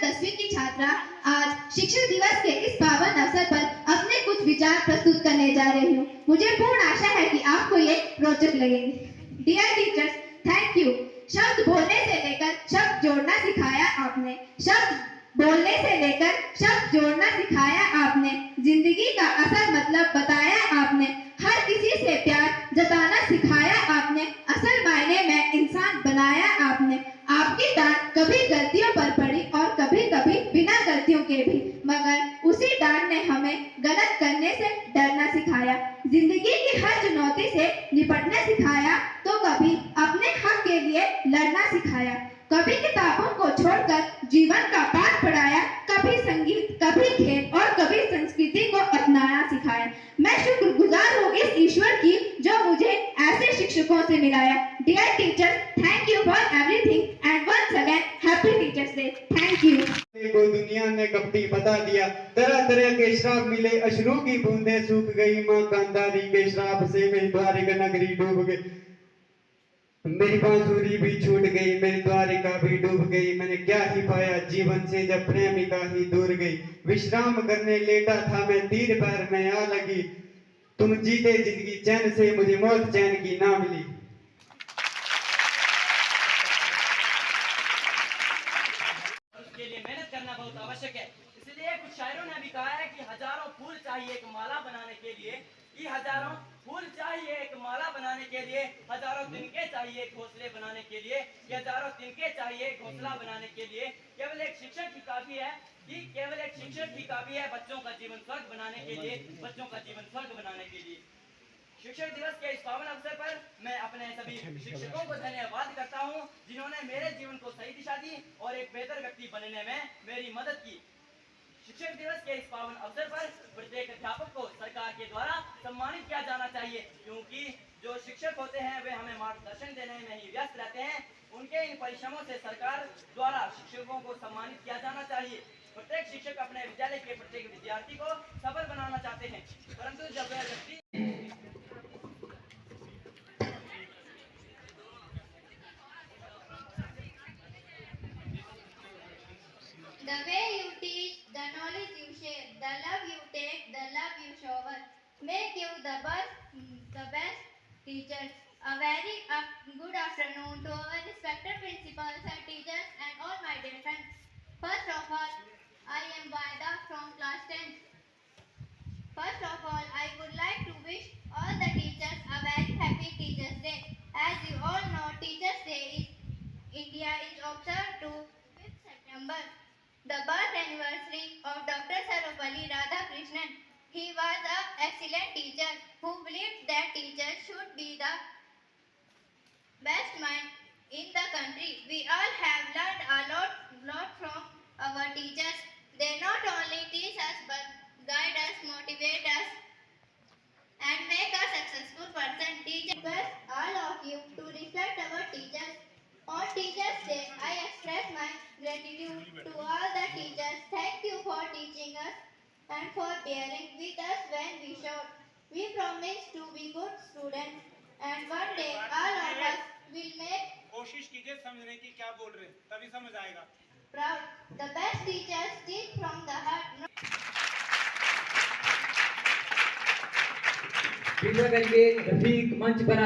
10वीं की छात्रा आज शिक्षक दिवस के इस पावन अवसर पर अपने कुछ विचार प्रस्तुत करने जा रही हूँ। मुझे पूर्ण आशा है कि आपको ये रोचक लगेंगे। Dear teachers, thank you. शब्द बोलने से लेकर शब्द जोड़ना सिखाया आपने। शब्द बोलने से लेकर शब्द जोड़ना सिखाया आपने। जिंदगी का असल मतलब बताया आपने। हर किसी से प्यार जताना सिखाया आपने। असल मायने में इंसान बनाया आपने। आपकी डांट कभी गलतियों पर पड़ी और कभी कभी बिना गलतियों के भी, मगर उसी डांट ने हमें गलत करने से डरना सिखाया। जिंदगी की हर चुनौती से निपटना सिखाया तो कभी अपने हक के लिए लड़ना सिखाया। कभी किताबों को छोड़कर जीवन का पाठ पढ़ाया। कभी संगीत, कभी खेल और कभी संस्कृति को अपनाना सिखाया। मैं शुक्रगुजार हूँ इस ईश्वर की जो मुझे ऐसे शिक्षकों से मिलाया। Dear teachers, thank you for everything and once again happy teachers day. Thank you. को दुनिया ने कपटी बता दिया, तरह तरह के श्राप मिले, अश्रु की बूंदें सूख गई, माँ गांधारी के श्राप से मेरी द्वारिका नगरी डूब गई। मेरी बांसुरी भी छूट गई, मेरी द्वारिका भी डूब गई। मैंने क्या ही पाया जीवन से जब प्रेमिका ही दूर गई। विश्राम करने लेटा था मैं, तीर पैर में आ लगी। तुम जीते जिंदगी चैन से, मुझे मौत चैन की ना मिली। उसके लिए मेहनत करना बहुत आवश्यक है। इसलिए कुछ शायरों ने भी कहा है कि हजारों फूल चाहिए एक माला बनाने के लिए। ये हजारों फूल चाहिए एक माला बनाने के लिए, हजारों तिनके चाहिए घोंसले बनाने के लिए, हजारों तिनके चाहिए घोंसला बनाने के लिए। केवल एक शिक्षक ही काफी है कि केवल एक शिक्षक ही काफी है बच्चों का जीवन स्वर्ग बनाने के लिए, बच्चों का जीवन स्वर्ग बनाने के लिए। शिक्षक दिवस के इस पावन अवसर पर मैं अपने सभी शिक्षकों को धन्यवाद करता हूं, जिन्होंने मेरे जीवन को सही दिशा दी और एक बेहतर व्यक्ति बनने में मेरी मदद की। शिक्षक दिवस के इस पावन अवसर पर प्रत्येक अध्यापक को सरकार के द्वारा सम्मानित किया जाना चाहिए, क्योंकि जो शिक्षक होते हैं वे हमें मार्गदर्शन देने में ही व्यस्त रहते हैं। उनके इन परिश्रमों से सरकार द्वारा शिक्षकों को सम्मानित किया जाना चाहिए। प्रत्येक शिक्षक अपने विद्यालय के प्रत्येक विद्यार्थी को सफल बनाना चाहते हैं, परंतु जब वह व्यक्ति The way you teach, the knowledge you share, the love you take, the love you shower, make you the best teachers. A very good afternoon to our respected principals and teachers and all my dear friends. First of all, I am Vaida from class 10. First of all, I would like to wish all the teachers a very happy Teachers' Day. As you all know, Teachers' Day in India is observed to 5th September. The birth anniversary of Dr. Sarvepalli Radhakrishnan. He was an excellent teacher who believed that teachers should be the best mind in the country. We all have learned a lot from our teachers. They not only teach us but guide us, motivate us and make a successful person. Teachers request all of you to respect our teachers. On Teachers' Day, I express my gratitude to all the teachers. Thank you for teaching us and for bearing with us when we shout. We promise to be good students and one day all of us will make कोशिश कीजिए समझने की क्या बोल रहे हैं, तभी समझ आएगा। proud. The best teachers teach from the heart. कृपया करके रफीक मंच पर